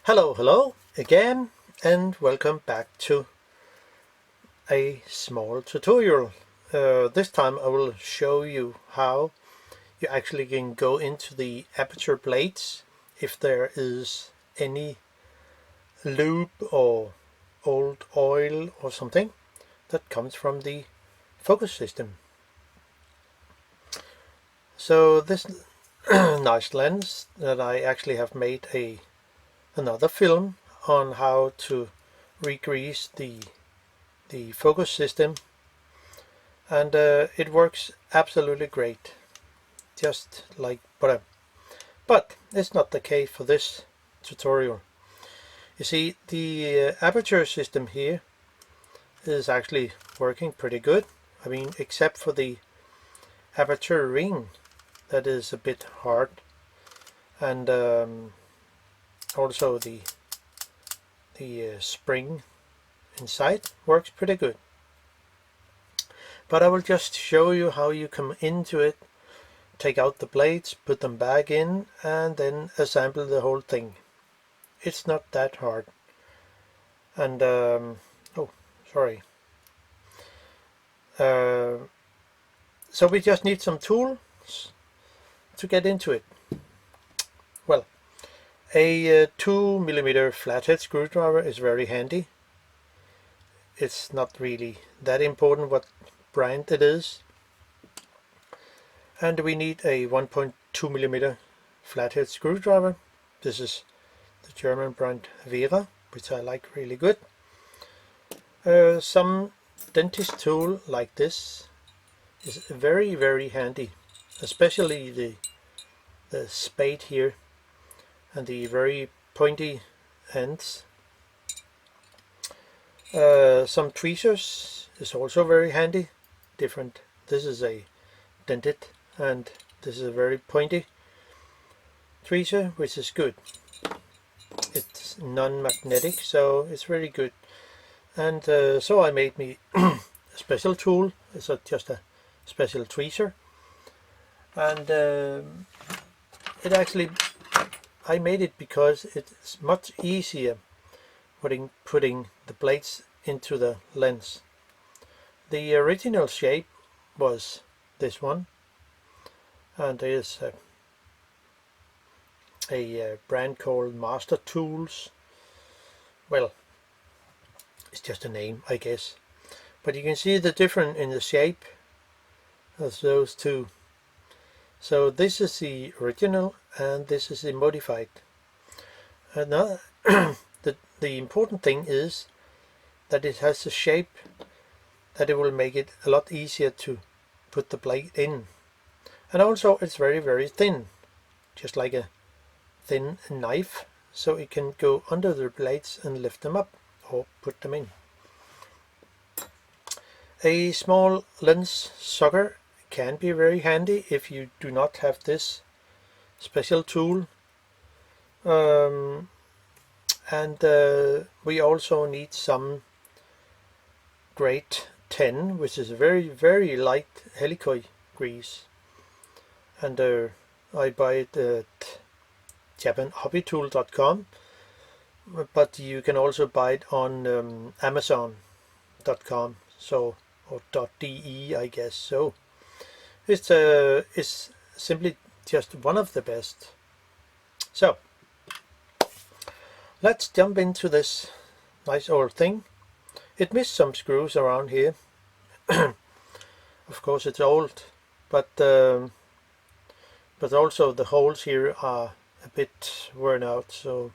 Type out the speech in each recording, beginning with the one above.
Hello again, and welcome back to a small tutorial. This time I will show you how you actually can go into the aperture blades if there is any lube or old oil or something that comes from the focus system. So this nice lens that I actually have made another film on how to re-grease the focus system, and it works absolutely great, just like butter. But it's not the case for this tutorial. You see, the aperture system here is actually working pretty good. I mean, except for the aperture ring that is a bit hard, and also the spring inside works pretty good. But I will just show you how you come into it, take out the blades, put them back in, and then assemble the whole thing. It's not that hard. And oh, sorry. So we just need some tools to get into it. Well, a 2mm flathead screwdriver is very handy. It's not really that important what brand it is. And we need a 1.2mm flathead screwdriver. This is the German brand Vise, which I like really good. Some dentist tool like this is very handy, especially the spade here and the very pointy ends. Some tweezers is also very handy. Different. This is a dented, and this is a very pointy tweezer, which is good. It's non-magnetic, so it's really good. And so I made me a special tool. It's just a special tweezer, and it actually, I made it because it's much easier putting the blades into the lens. The original shape was this one, and there's a brand called Master Tools. Well, it's just a name, I guess, but you can see the difference in the shape of those two. So this is the original and this is the modified. And now the important thing is that it has a shape that it will make it a lot easier to put the blade in. And also it's very thin, just like a thin knife, so it can go under the blades and lift them up or put them in. A small lens sucker can be very handy if you do not have this special tool. And we also need some grade 10, which is a very light helical grease, and I buy it at japanhobbytool.com, but you can also buy it on amazon.com, so, or .de, I guess. So it's simply just one of the best. So let's jump into this nice old thing. It missed some screws around here. Of course it's old, but also the holes here are a bit worn out, so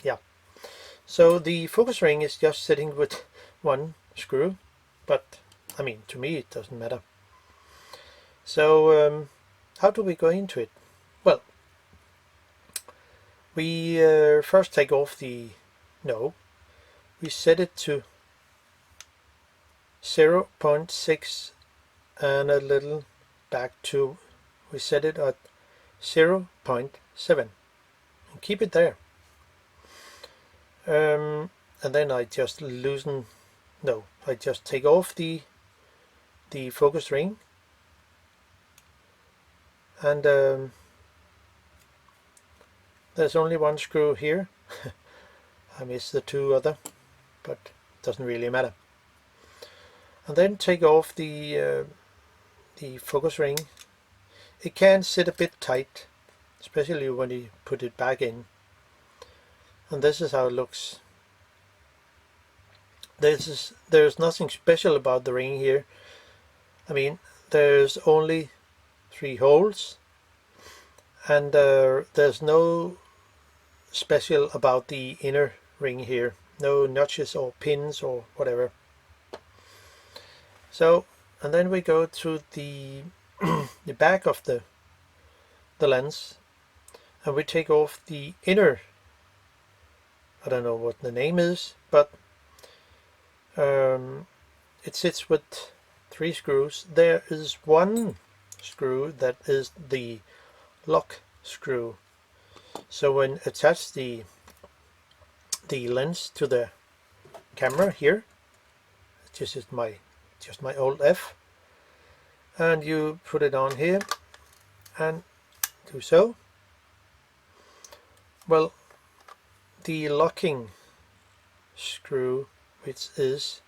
yeah. So the focus ring is just sitting with one screw, but I mean, to me it doesn't matter. So how do we go into it? Well, we first take off we set it to 0.6 and a little back to, we set it at 0.7 and keep it there. And then I just I just take off the focus ring, and there's only one screw here I missed the two other, but it doesn't really matter. And then take off the focus ring. It can sit a bit tight, especially when you put it back in. And this is how it looks. There's nothing special about the ring here. I mean, there's only 3 holes, and there's no special about the inner ring here. No notches or pins or whatever. So, and then we go to the the back of the lens, and we take off the inner, I don't know what the name is, but it sits with 3 screws. There is one screw that is the lock screw. So when attach the lens to the camera here, this is just my old F, and you put it on here and do so. Well, the locking screw, which is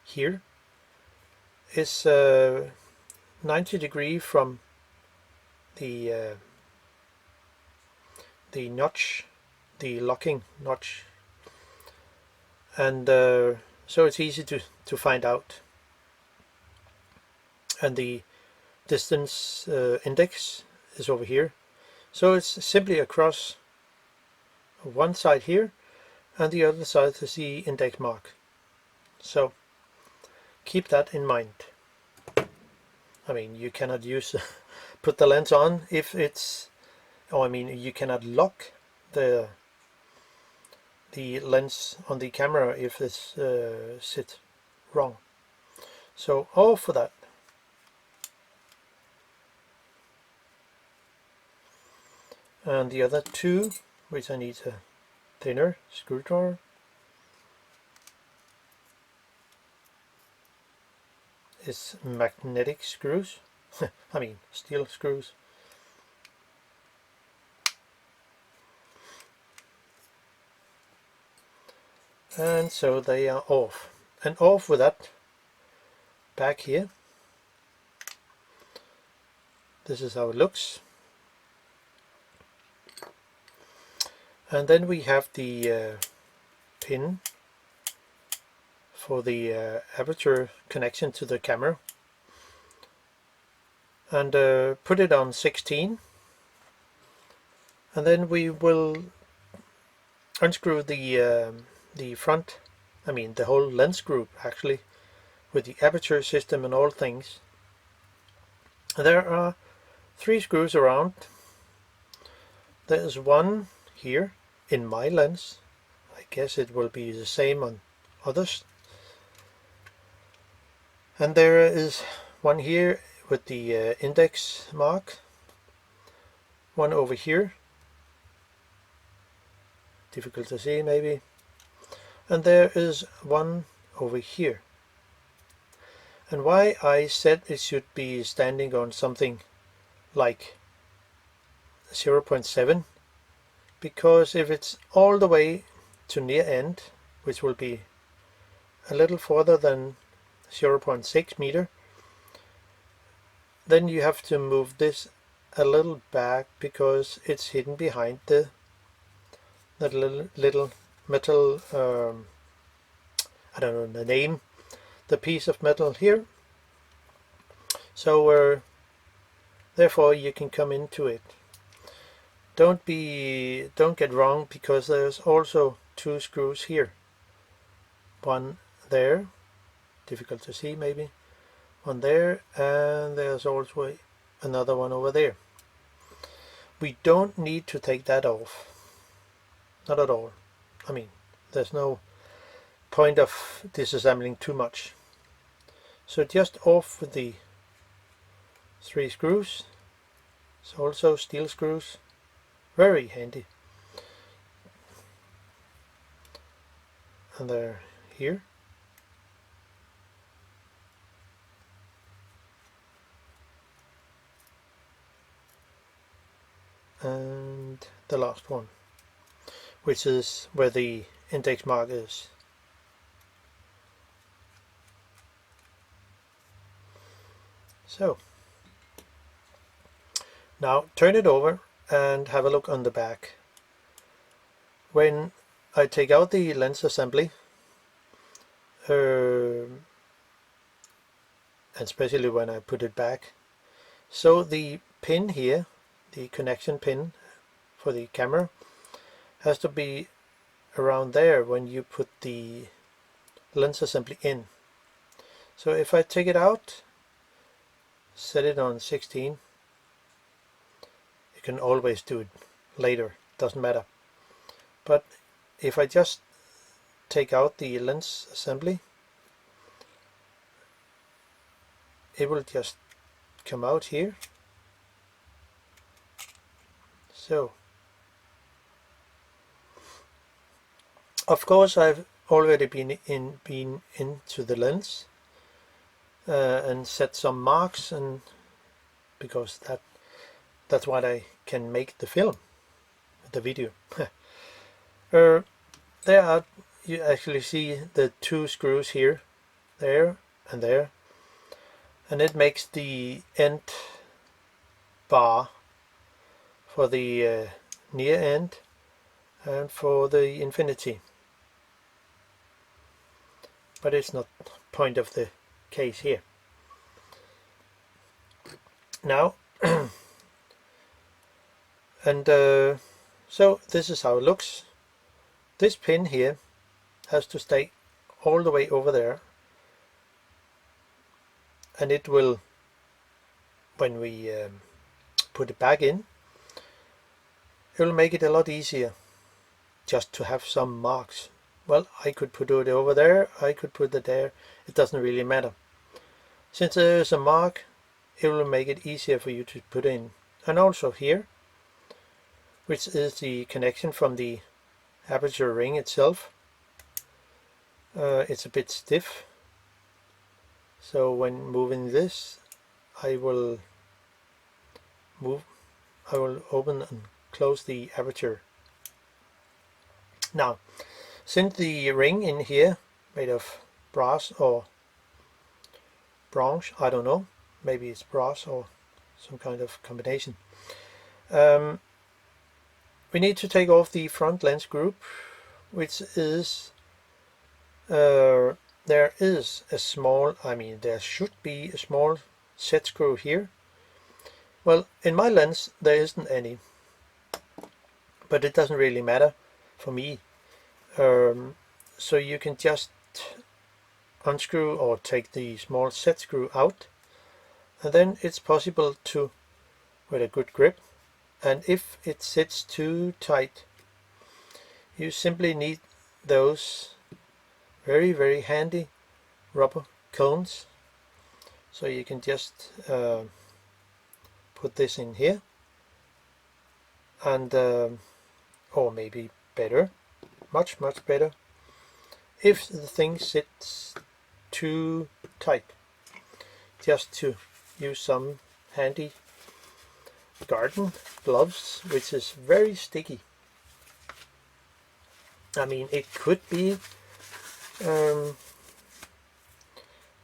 here, is 90 degrees from the notch, the locking notch, and so it's easy to find out. And the distance index is over here, so it's simply across one side here, and the other side is the index mark. So keep that in mind. I mean, you cannot use put the lens on if it's, I mean, you cannot lock the lens on the camera if it's sit wrong. So all for that. And the other 2, which I need a thinner screwdriver, is magnetic screws. I mean, steel screws. And so they are off. And off with that back here. This is how it looks. And then we have the pin for the aperture connection to the camera, and put it on 16, and then we will unscrew the front, I mean the whole lens group actually, with the aperture system and all things. And there are 3 screws around. There is one here in my lens. I guess it will be the same on others. And there is one here with the index mark, one over here, difficult to see maybe, and there is one over here. And why I said it should be standing on something like 0.7, because if it's all the way to near end, which will be a little further than 0.6 meter, then you have to move this a little back because it's hidden behind that little metal, I don't know the name, the piece of metal here. So therefore you can come into it. Don't get wrong, because there's also 2 screws here. One there, difficult to see maybe, one there, and there's also another one over there. We don't need to take that off, not at all. I mean, there's no point of disassembling too much. So just off with the 3 screws. It's also steel screws, very handy. And they're here. And the last one, which is where the index mark is. So now turn it over and have a look on the back. When I take out the lens assembly, and especially when I put it back, so the pin here, the connection pin for the camera, has to be around there when you put the lens assembly in. So if I take it out, set it on 16, you can always do it later, doesn't matter. But if I just take out the lens assembly, it will just come out here. So of course I've already been into the lens and set some marks, and because that's what I can make the film, the video. There are, you actually see the two screws here, there and there, and it makes the end bar for the near end and for the infinity. But it's not point of the case here. Now, and so this is how it looks. This pin here has to stay all the way over there, and it will, when we put it back in, it will make it a lot easier just to have some marks. Well, I could put it over there, I could put it there, it doesn't really matter. Since there is a mark, it will make it easier for you to put in. And also here, which is the connection from the aperture ring itself, it's a bit stiff, so when moving this, I will open and close the aperture. Now, since the ring in here made of brass or bronze, I don't know, maybe it's brass or some kind of combination, we need to take off the front lens group, which is there is a small, there should be a small set screw here. Well, in my lens there isn't any, but it doesn't really matter for me. So you can just unscrew or take the small set screw out, and then it's possible to, with a good grip, and if it sits too tight, you simply need those very, very handy rubber cones. So you can just put this in here, and or maybe better, much better, if the thing sits too tight, just to use some handy garden gloves, which is very sticky. It could be,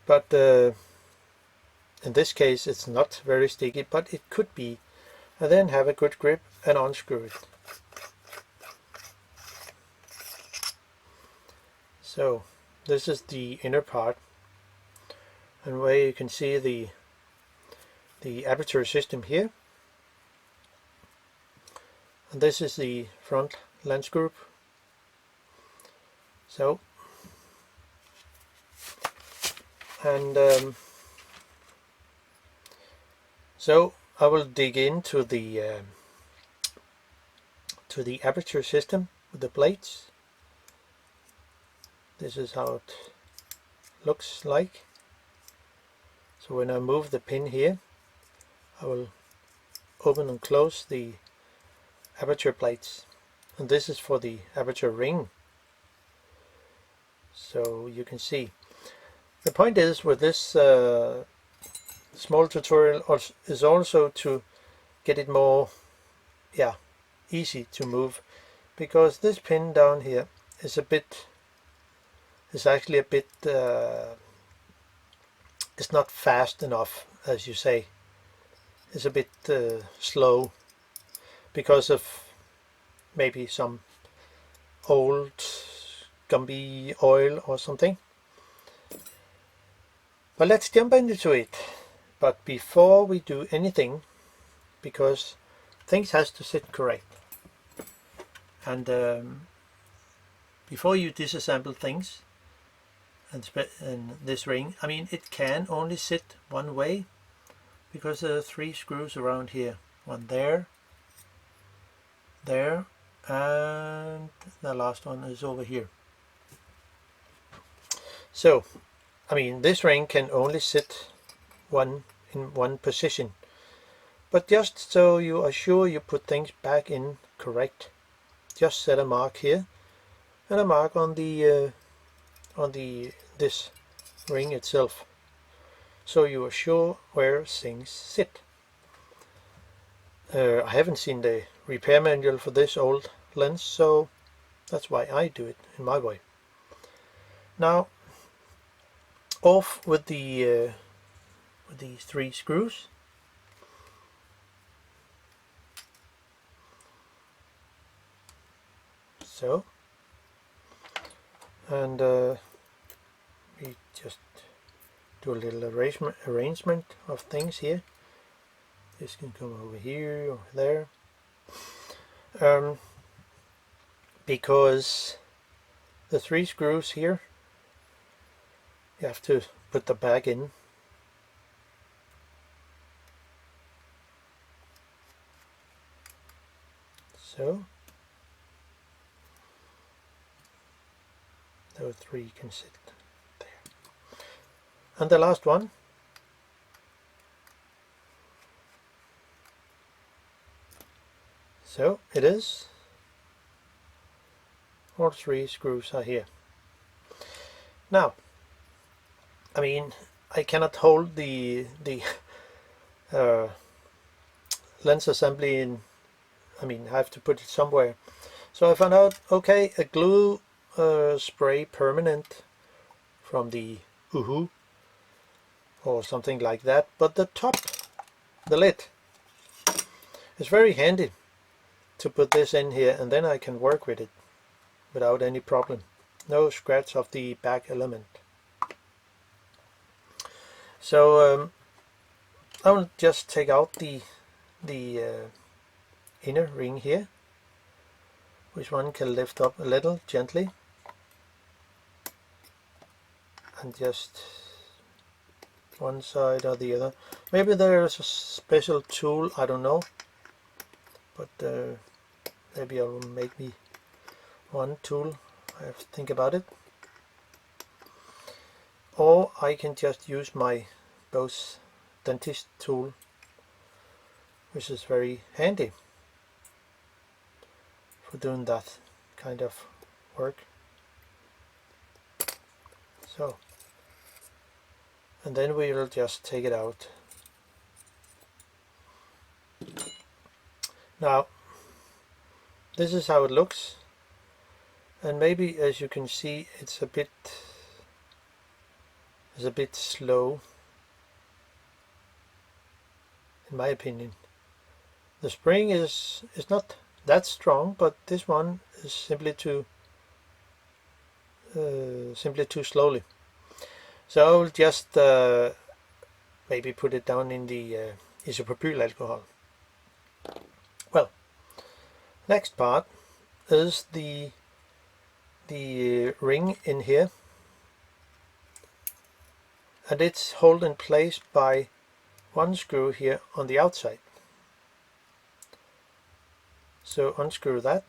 but in this case it's not very sticky, but it could be. And then have a good grip and unscrew it. So this is the inner part, and where you can see the aperture system here. And this is the front lens group. So, and so I will dig into the aperture system with the plates. This is how it looks like. So when I move the pin here, I will open and close the aperture plates, and this is for the aperture ring. So you can see, the point is with this small tutorial is also to get it more easy to move, because this pin down here is actually a bit, it's not fast enough, as you say. It's a bit slow because of maybe some old Gumby oil or something. But let's jump into it. But before we do anything, because things has to sit correct, and before you disassemble things, and this ring, I mean, it can only sit one way because there are 3 screws around here. One there, there, and the last one is over here. So, I mean, this ring can only sit in one position. But just so you are sure you put things back in correct, just set a mark here and a mark on this ring itself, so you are sure where things sit. I haven't seen the repair manual for this old lens, so that's why I do it in my way. Now, off with the with these 3 screws. So, and we just do a little arrangement of things here. This can come over here or there, because the 3 screws here, you have to put the back in. So those 3 can sit there. And the last one, so it is, all 3 screws are here. Now, I mean, I cannot hold the lens assembly in, I mean, I have to put it somewhere. So I found out, okay, a glue spray permanent from the Uhu or something like that, but the top, the lid, is very handy to put this in here, and then I can work with it without any problem. No scratch of the back element. So I will just take out the inner ring here, which one can lift up a little gently, and just one side or the other. Maybe there is a special tool, I don't know, but maybe I will make me one tool. I have to think about it. Or I can just use my Bose dentist tool, which is very handy for doing that kind of work. So, and then we will just take it out. Now, this is how it looks, and maybe, as you can see, it's a bit slow, in my opinion. The spring is not that strong, but this one is simply too slowly. So I will just maybe put it down in the isopropyl alcohol. Well, next part is the ring in here, and it's held in place by one screw here on the outside. So unscrew that.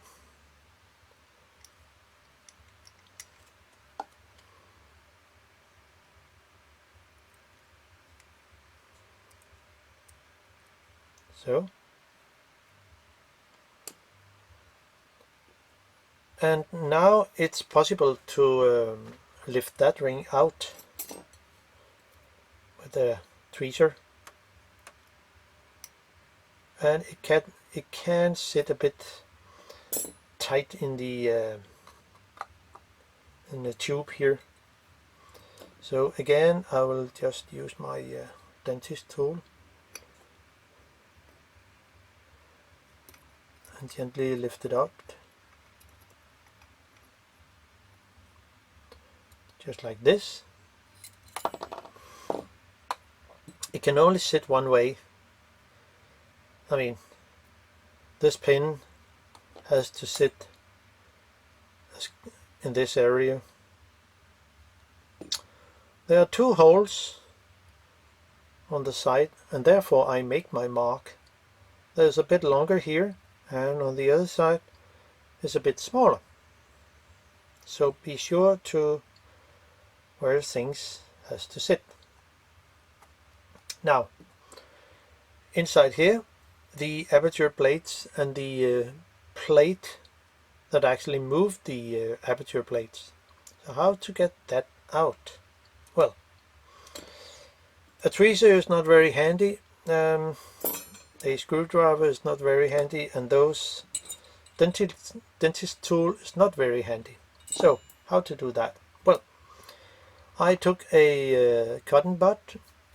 So, and now it's possible to lift that ring out with a tweezer, and it can sit a bit tight in the in the tube here. So again, I will just use my dentist tool and gently lift it up, just like this. It can only sit one way. I mean, this pin has to sit in this area. There are two holes on the side, and therefore I make my mark. There's a bit longer here, and on the other side is a bit smaller. So be sure to where things has to sit. Now, inside here, the aperture plates and the plate that actually moved the aperture plates. So how to get that out? Well, a tweezer is not very handy, a screwdriver is not very handy, and those dentist tool is not very handy. So how to do that? Well, I took a cotton bud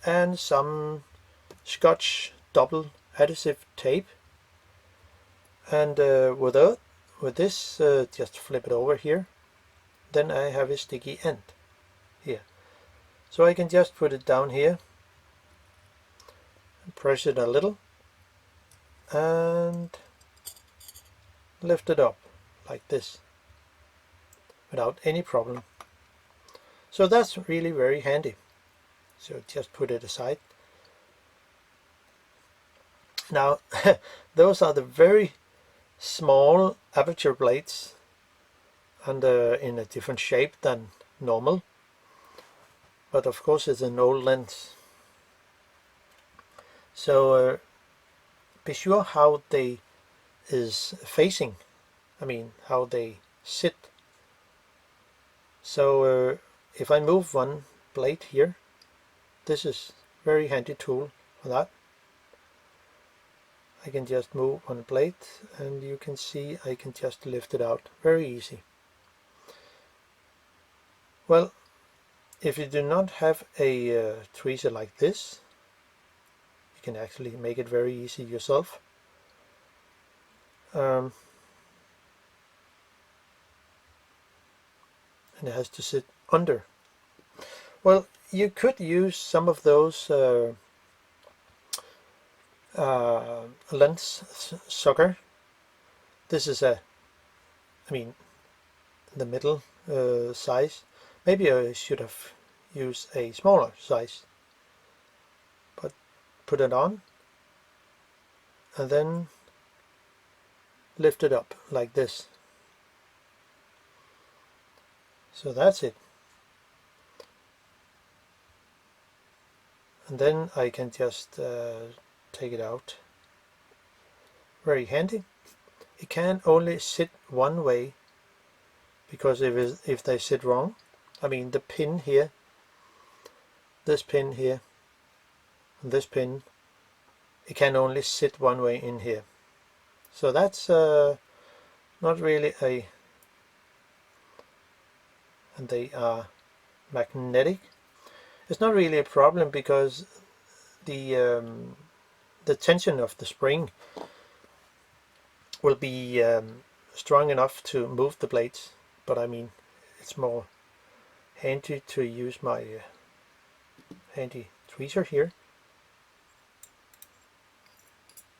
and some Scotch double adhesive tape, and with this just flip it over here. Then I have a sticky end here, so I can just put it down here and press it a little and lift it up like this without any problem. So that's really very handy. So just put it aside. Now those are the very small aperture plates, and in a different shape than normal, but of course it's an old lens. So be sure how they is facing, I mean how they sit. So if I move one plate here, this is very handy tool for that. I can just move one plate and you can see I can just lift it out very easy. Well, if you do not have a tweezer like this, you can actually make it very easy yourself. And it has to sit under. Well, you could use some of those lens sucker. This is I mean, the middle size. Maybe I should have used a smaller size. But put it on and then lift it up like this. So that's it. And then I can just take it out. Very handy. It can only sit one way, because if they sit wrong, I mean the pin here, this pin here, and this pin, it can only sit one way in here. So that's not really a, and they are magnetic. It's not really a problem because the tension of the spring will be strong enough to move the plates, but I mean it's more handy to use my handy tweezer here.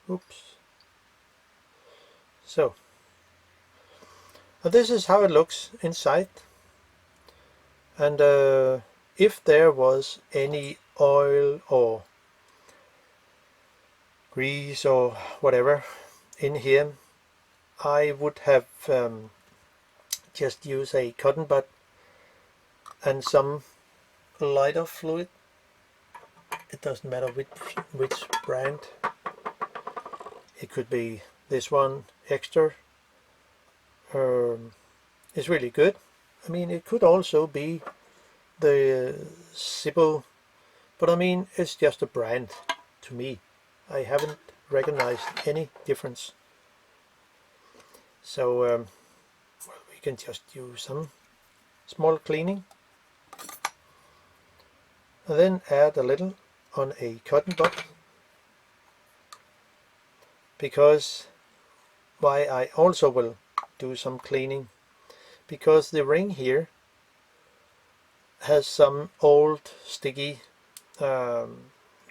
Oops. So this is how it looks inside, and if there was any oil or grease or whatever in here, I would have just used a cotton bud and some lighter fluid. It doesn't matter which brand. It could be this one, extra. It's really good. I mean, it could also be the Zippo, but I mean it's just a brand to me. I haven't recognized any difference. So well, we can just use some small cleaning, and then add a little on a cotton bud, because why I also will do some cleaning, because the ring here has some old sticky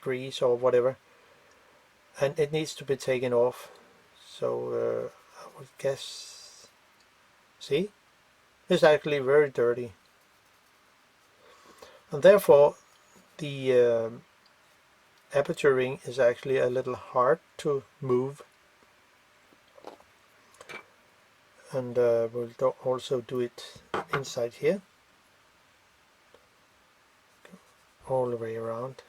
grease or whatever, and it needs to be taken off. So I would guess, see, it's actually very dirty, and therefore the aperture ring is actually a little hard to move. And we'll also do it inside here, all the way around.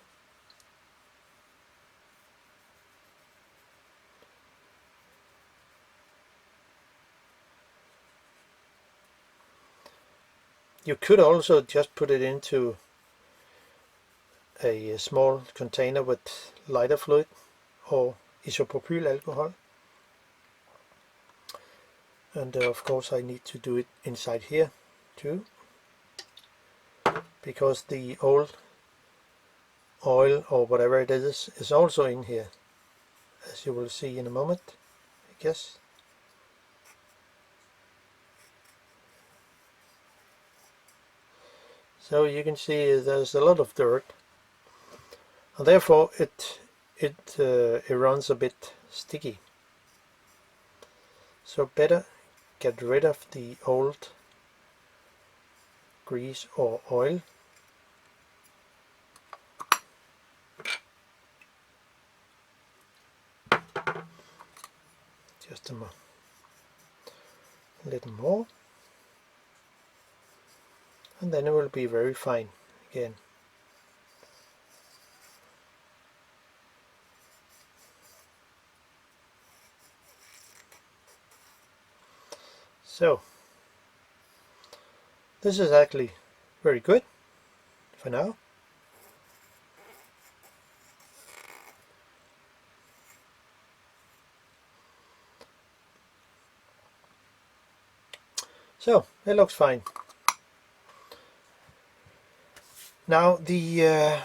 You could also just put it into a small container with lighter fluid or isopropyl alcohol, and of course I need to do it inside here too, because the old oil or whatever it is also in here, as you will see in a moment, I guess. So you can see there's a lot of dirt, and therefore it runs a bit sticky. So better get rid of the old grease or oil. Just a little more, and then it will be very fine again. So this is actually very good for now. So it looks fine. Now I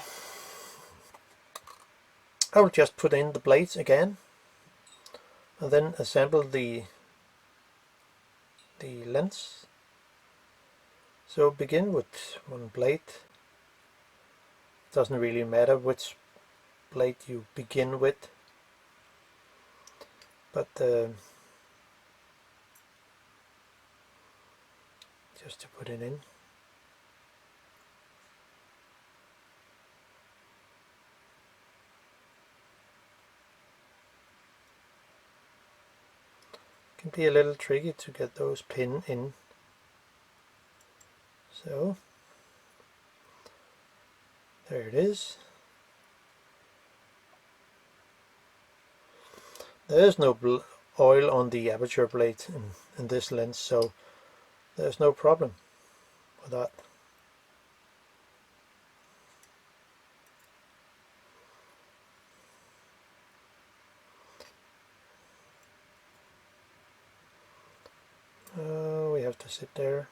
will just put in the blades again, and then assemble the lens. So begin with one blade. Doesn't really matter which blade you begin with, but just to put it in. Can be a little tricky to get those pins in. So there it is. There is no oil on the aperture plate in this lens, so there's no problem with that. We have to sit there.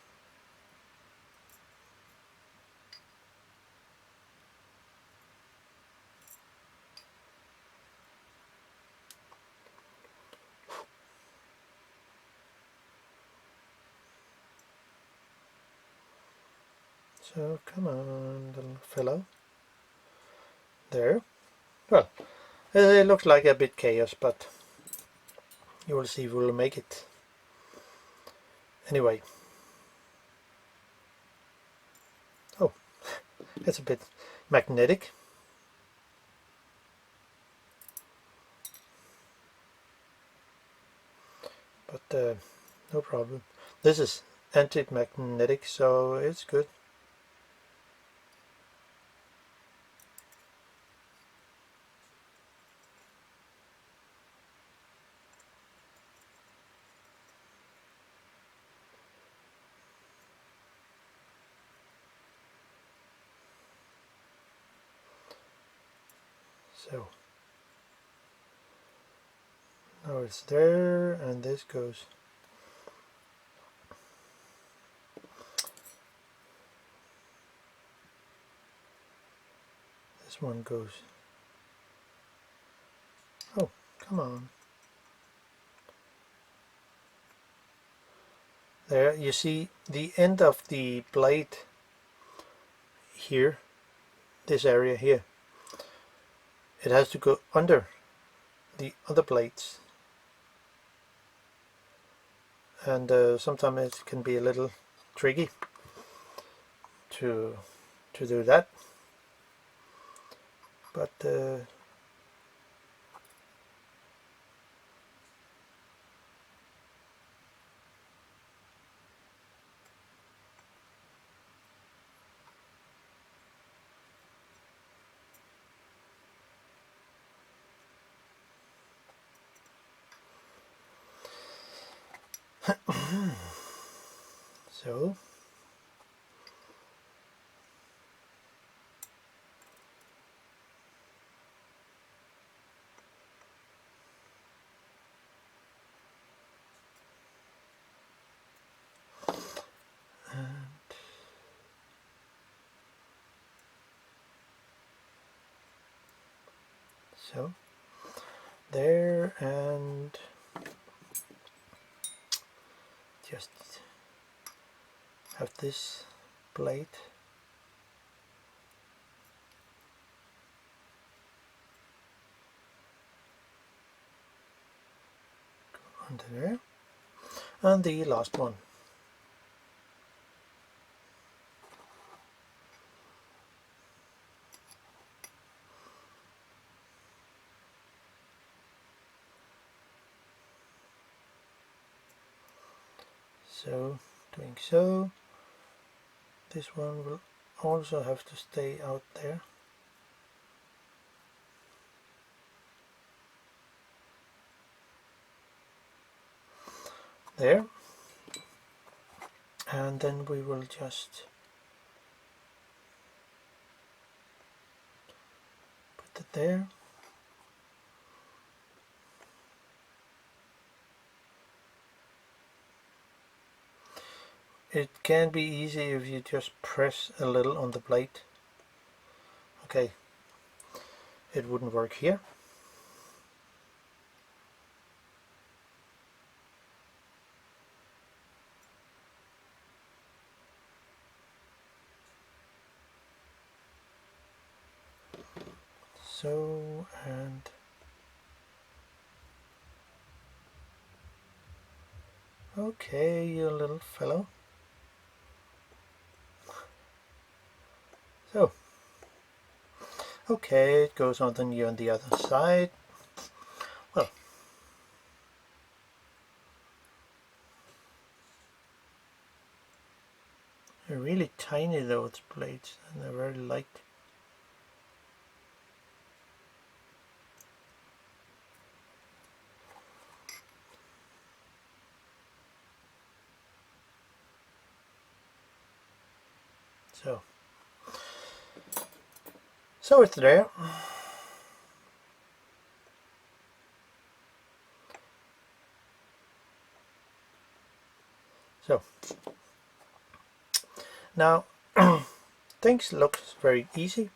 So come on, little fellow. There. Well, it looks like a bit chaos, but you will see we'll make it. Anyway. Oh, it's a bit magnetic. But no problem. This is anti-magnetic, so it's good. So now it's there, and this goes This one goes, oh, come on. There you see the end of the blade here, this area here. It has to go under the other blades, and sometimes it can be a little tricky to do that, but so so there, and just have this blade go under there, and the last one. So doing so, this one will also have to stay out there. There, and then we will just put it there. It can be easy if you just press a little on the blade. Okay, it wouldn't work here. So, and okay, you little fellow. So, okay, it goes on the other side. Well, they're really tiny, those blades, and they're very light. So it's there. So now things look very easy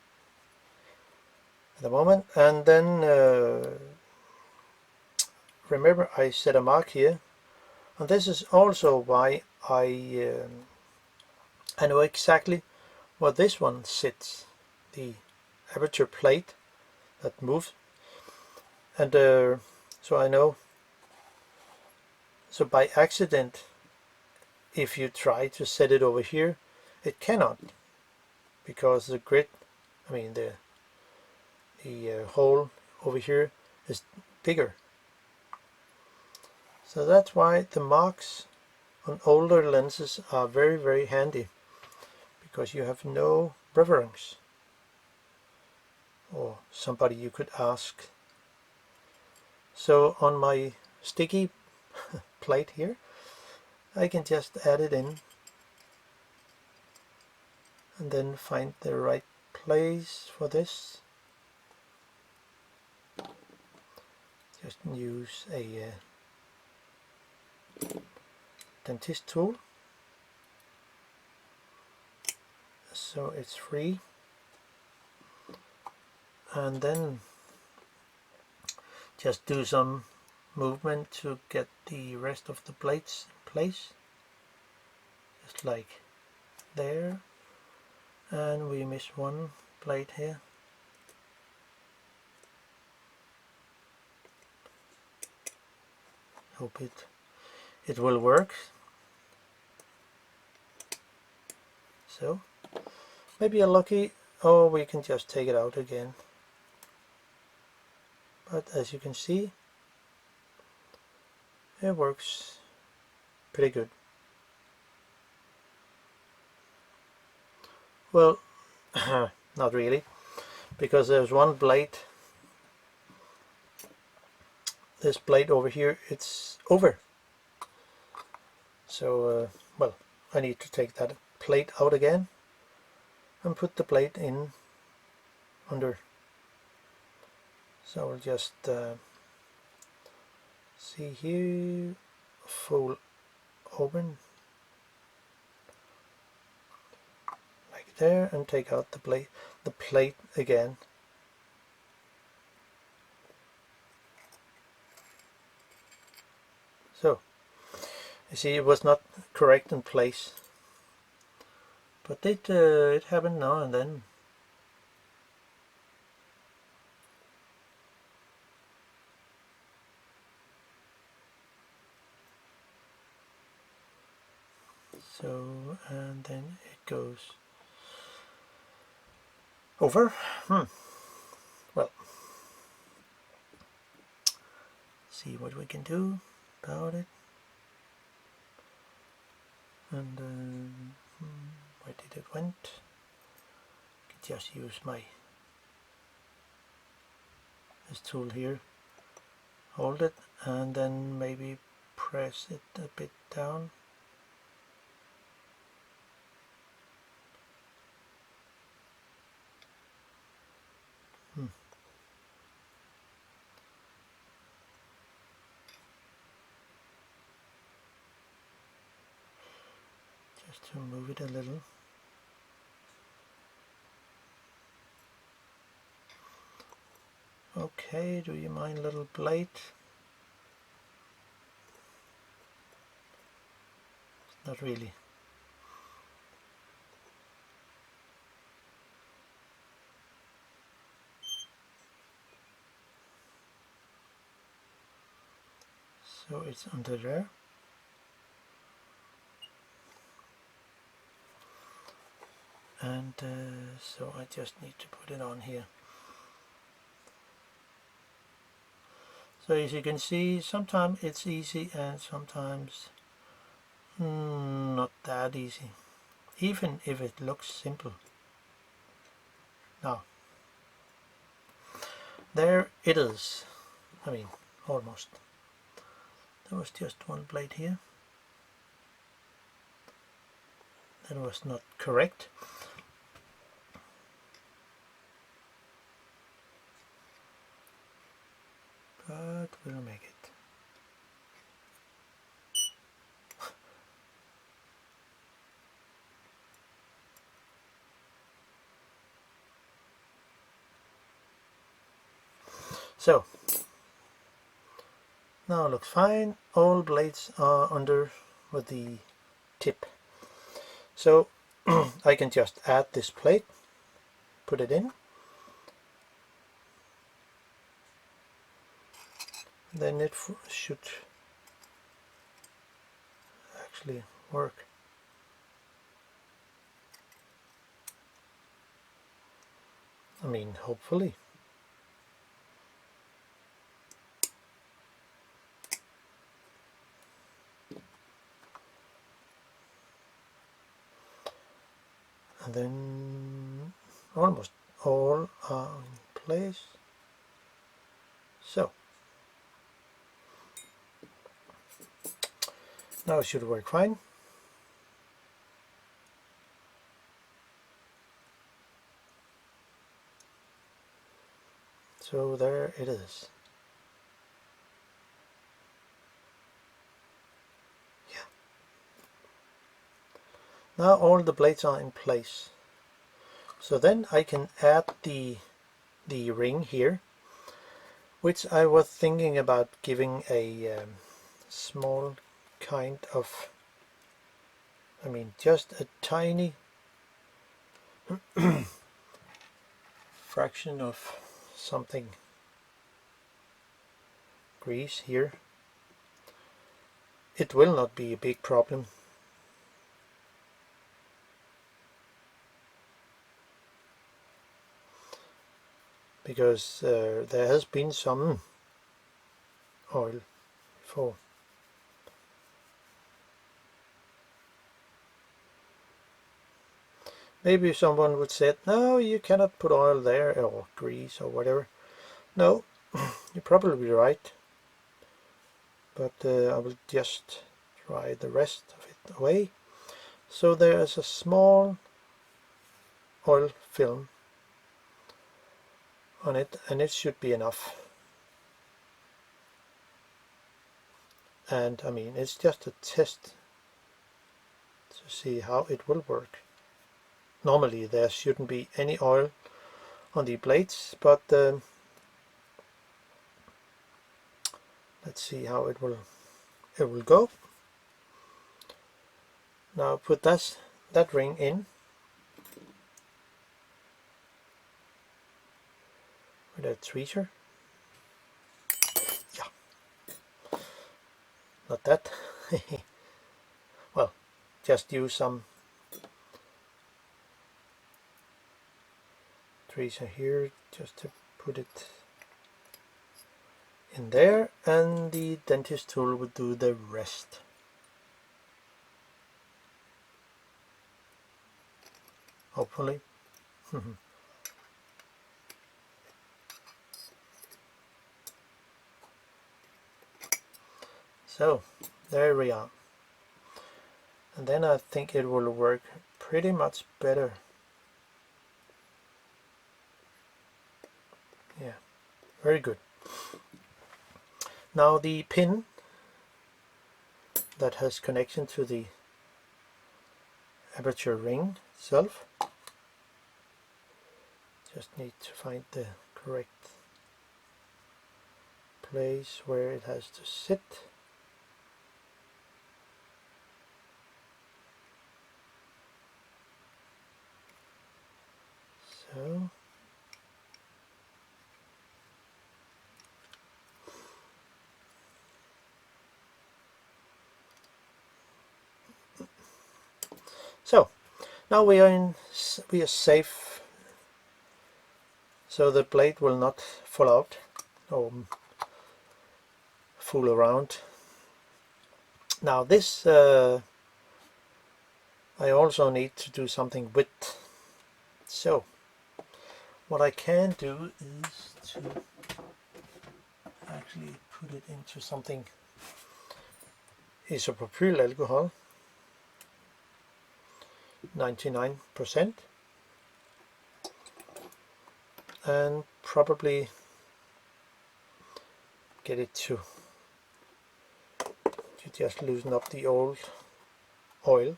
at the moment, and then remember I set a mark here, and this is also why I know exactly where this one sits, the aperture plate that moves, and so I know. So by accident, if you try to set it over here, it cannot, because the grid, I mean the hole over here is bigger. So that's why the marks on older lenses are very, very handy, because you have no reference, or somebody you could ask. So on my sticky plate here, I can just add it in and then find the right place for this. Just use a dentist tool, so it's free. and then just do some movement to get the rest of the plates in place, just like there, and we miss one plate here. Hope it will work. So maybe a lucky, or we can just take it out again. But as you can see, it works pretty good. Well, not really, because there's one blade. This blade over here, it's over. So, well, I need to take that plate out again and put the plate in under. So we'll just see here, fold open like there, and take out the plate again. So you see, it was not correct in place, but it happened now and then. So, and then it goes over. Well, see what we can do about it. And where did it went? I can just use this tool here. Hold it and then maybe press it a bit down. Just to move it a little. Okay, do you mind, little plate? Not really. So it's under there. And so I just need to put it on here. So as you can see, sometimes it's easy and sometimes not that easy, even if it looks simple. Now, there it is. I mean, almost. There was just one plate here. That was not correct. But we'll make it. So now it looks fine. All blades are under with the tip. So I can just add this plate, put it in, then it should actually work. I mean, hopefully. And then almost all are in place. So now it should work fine. So there it is. Yeah. Now all the blades are in place. So then I can add the the ring here, which I was thinking about giving a small kind of, I mean just a tiny fraction of something grease here. It will not be a big problem. Because there has been some oil before. Maybe someone would say, no, you cannot put oil there, or grease, or whatever. No, you're probably right. But I will just dry the rest of it away. So there is a small oil film on it, and it should be enough. And I mean, it's just a test to see how it will work. Normally there shouldn't be any oil on the blades, but let's see how it will go. Now put that ring in with a tweezer. Yeah, not that. Well, just use some tweezer here just to put it in there, and the dentist tool will do the rest. Hopefully. So there we are, and then I think it will work pretty much better. Yeah, very good. Now the pin that has connection to the aperture ring itself, just need to find the correct place where it has to sit. So now we are safe, so the blade will not fall out or fool around. Now this I also need to do something with. So what I can do is to actually put it into something isopropyl alcohol, 99%, and probably get it to just loosen up the old oil.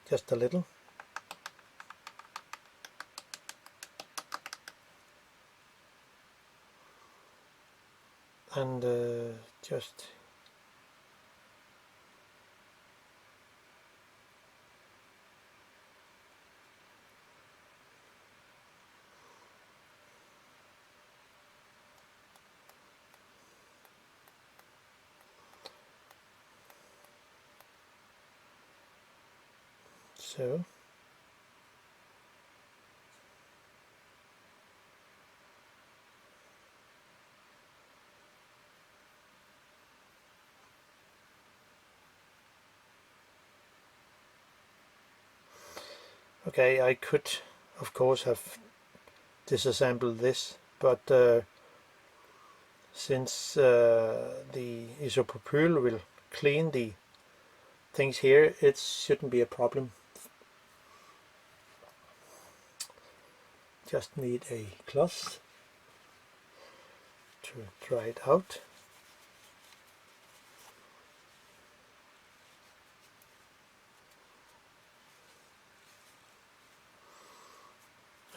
Just a little. And just so. Okay, I could of course have disassembled this, but since the isopropyl will clean the things here, it shouldn't be a problem. Just need a cloth to dry it out.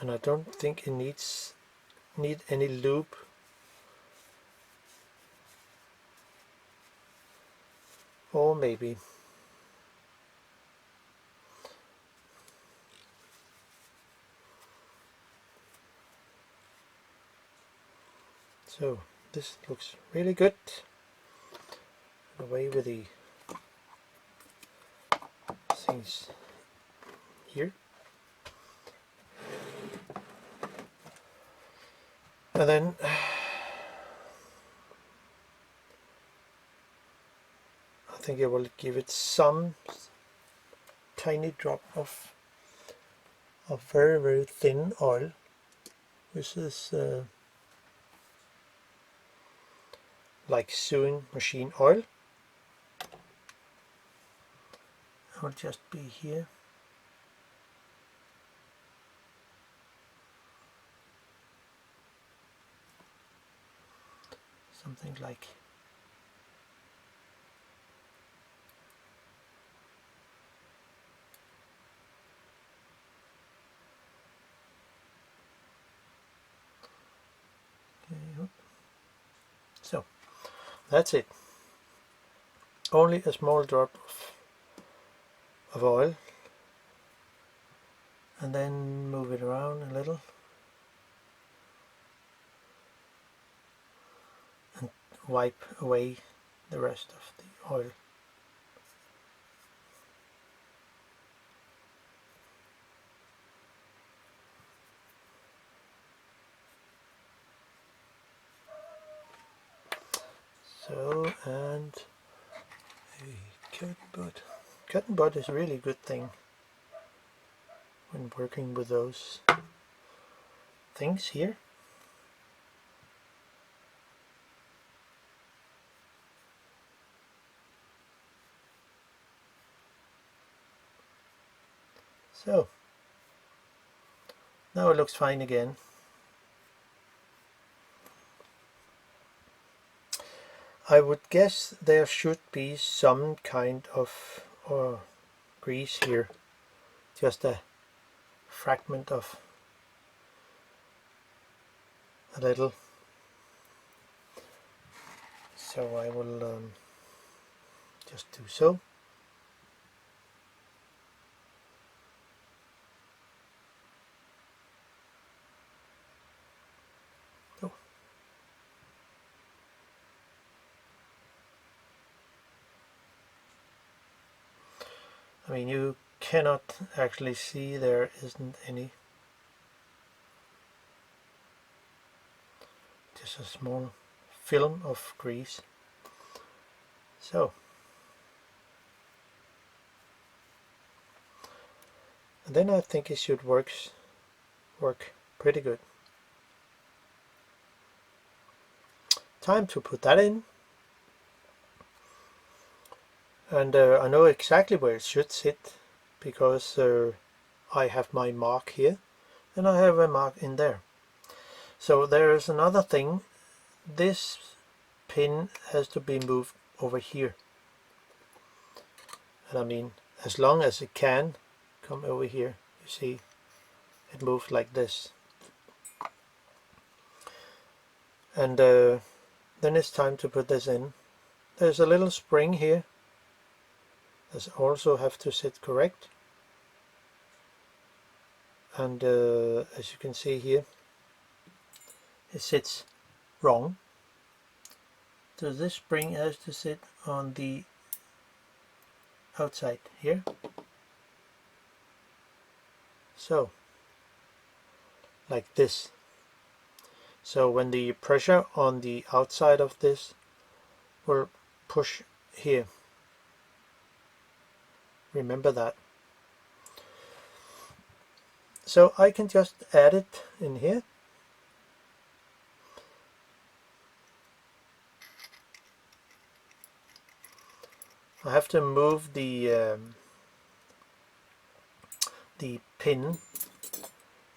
and I don't think it need any lube. Or maybe. So this looks really good. Away with the things here. And then I think I will give it some tiny drop of very, very thin oil, which is like sewing machine oil. I'll just be here. Something like okay. So that's it. Only a small drop of oil, and then move it around a little and wipe away the rest of the oil. So, and a cotton bud. Cotton bud is a really good thing when working with those things here. So now it looks fine again. I would guess there should be some kind of grease here, just a fragment of a little. So I will just do so. Oh. I mean, you cannot actually see there isn't any. Just a small film of grease. So, and then I think it should work pretty good. Time to put that in. And I know exactly where it should sit, because I have my mark here and I have a mark in there. So there is another thing. This pin has to be moved over here, and I mean, as long as it can come over here, you see it moves like this. And then it's time to put this in. There's a little spring here that also have to sit correct, and as you can see here, it sits wrong. So this spring has to sit on the outside here. So, like this. So when the pressure on the outside of this will push here, remember that. So I can just add it in here. I have to move the pin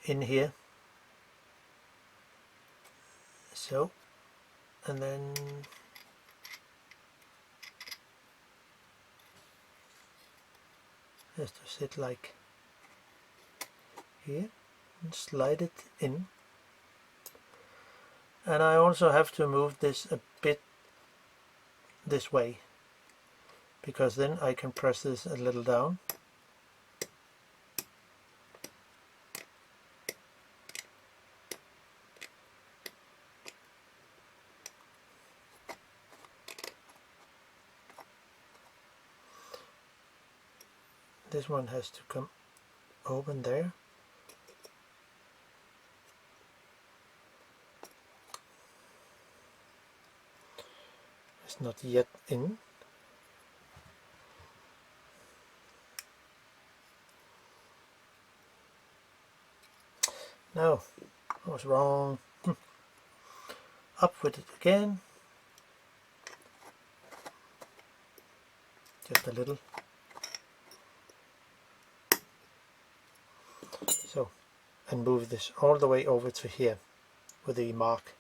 in here. So, and then it has to sit like here. and slide it in. And I also have to move this a bit this way, because then I can press this a little down. This one has to come open there. It's not yet in. No, I was wrong. Up with it again. Just a little. So, and move this all the way over to here with the mark.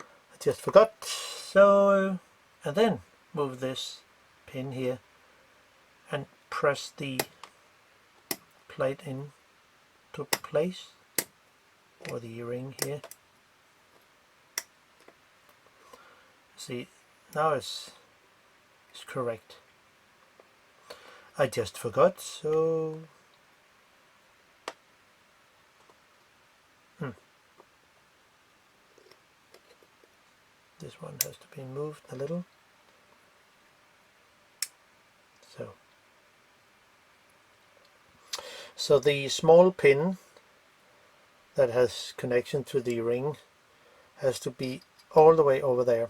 I just forgot. So, and then move this pin here and press the plate in to place, or the ring here. See, now it's correct. I just forgot, so this one has to be moved a little. So the small pin that has connection to the ring has to be all the way over there.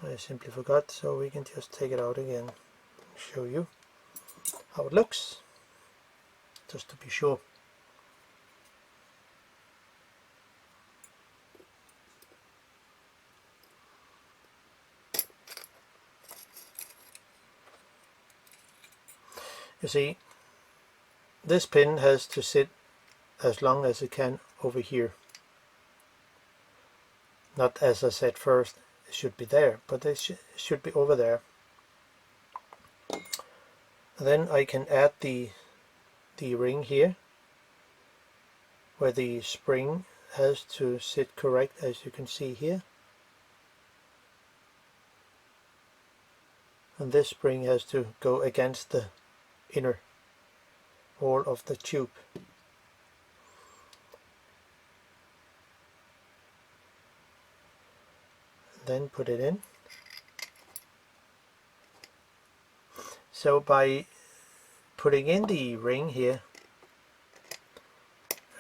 I simply forgot, so we can just take it out again and show you how it looks, just to be sure. You see, this pin has to sit as long as it can over here. Not, as I said first, it should be there, but it should be over there. Then I can add the ring here, where the spring has to sit correct, as you can see here. And this spring has to go against the inner wall of the tube. Then put it in. So by putting in the ring here,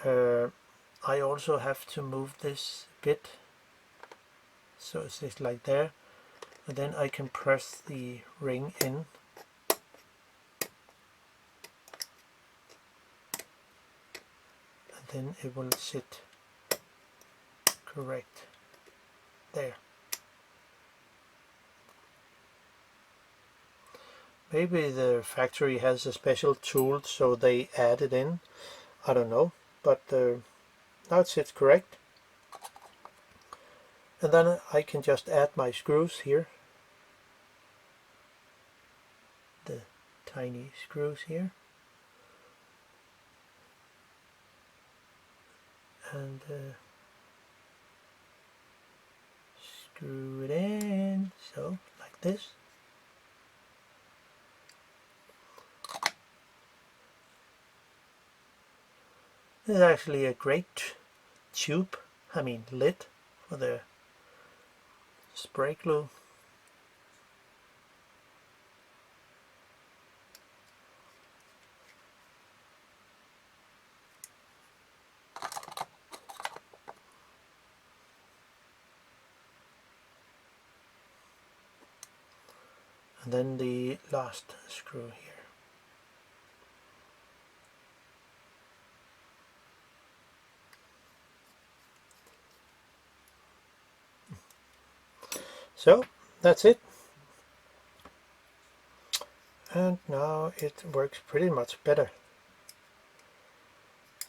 I also have to move this bit so it's like there, and then I can press the ring in. Then it will sit correct there. Maybe the factory has a special tool so they add it in, I don't know, but now it sits correct. And then I can just add my screws here, the tiny screws here. And screw it in, so like this. This is actually a great lid for the spray glue. And then the last screw here. So that's it. And now it works pretty much better.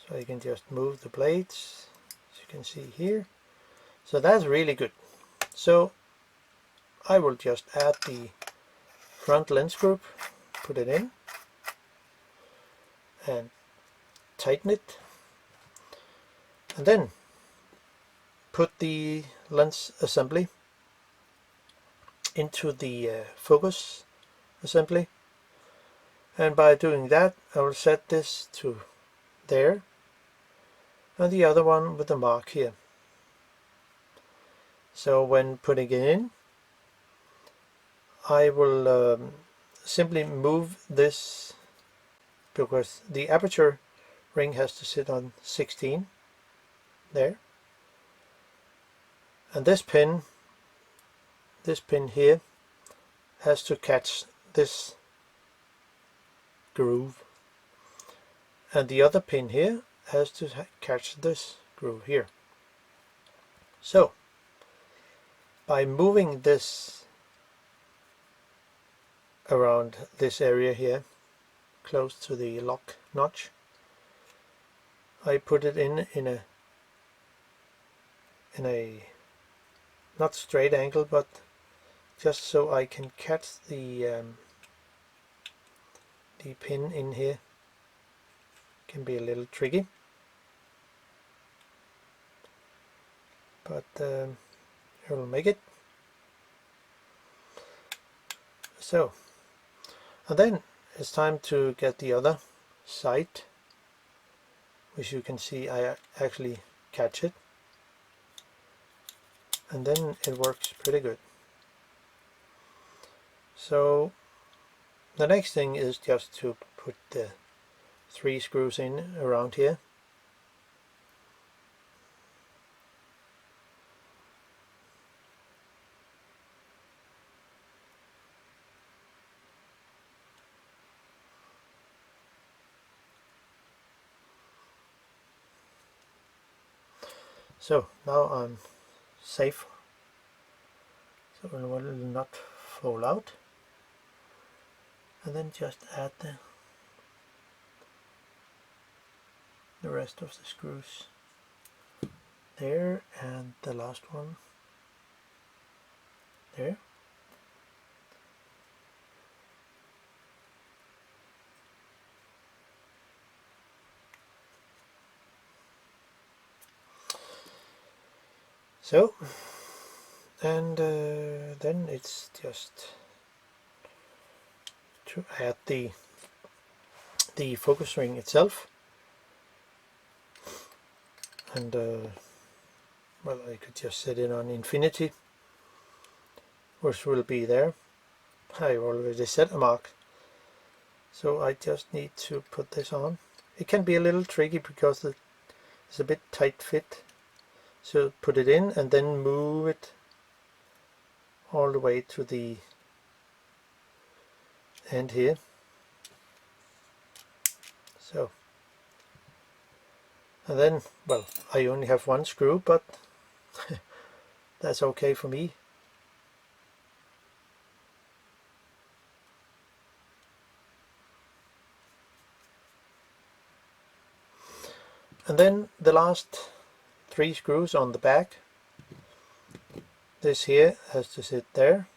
So you can just move the blades, as you can see here. So that's really good. So I will just add the front lens group, put it in, and tighten it, and then put the lens assembly into the focus assembly, and by doing that I will set this to there and the other one with the mark here. So when putting it in, I will simply move this, because the aperture ring has to sit on 16 there, and this pin here has to catch this groove, and the other pin here has to catch this groove here. So by moving this around this area here close to the lock notch, I put it in a not straight angle, but just so I can catch the pin in here. Can be a little tricky, but it will make it. So, and then it's time to get the other side, which you can see I actually catch it, and then it works pretty good. So the next thing is just to put the 3 screws in around here. So now I'm safe, so it will not fall out, and then just add the rest of the screws there, and the last one there. So, and then it's just to add the focus ring itself, and well, I could just set it on infinity, which will be there. I already set a mark, so I just need to put this on. It can be a little tricky because it's a bit tight fit, so put it in and then move it all the way to the end here. So, and then, well, I only have 1 screw, but that's okay for me. And then the last 3 screws on the back. This here has to sit there.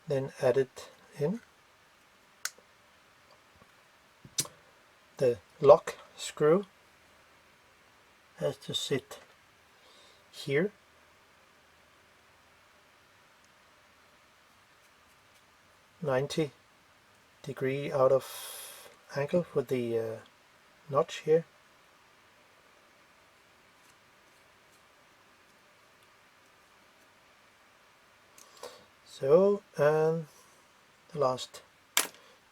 Then add it in. The lock screw has to sit here. (90° out of angle with the notch here. So, and the last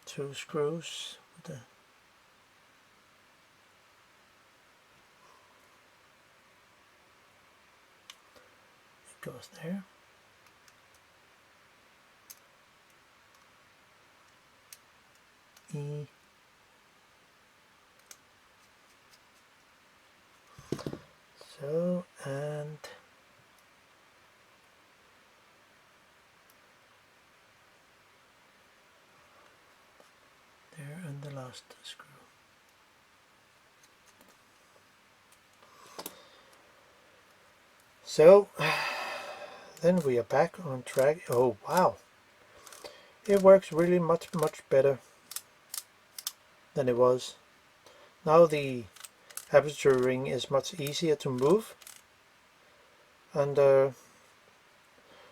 2 screws with the it goes there. E. So, and there, and the last screw. So then we are back on track. Oh wow, it works really much better than it was. Now the aperture ring is much easier to move, and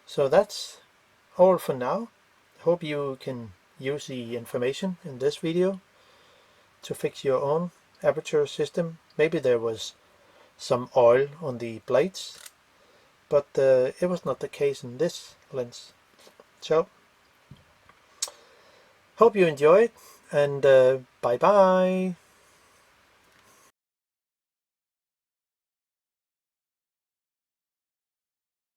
so that's all for now. Hope you can use the information in this video to fix your own aperture system. Maybe there was some oil on the blades, but it was not the case in this lens. So hope you enjoyed, and bye bye.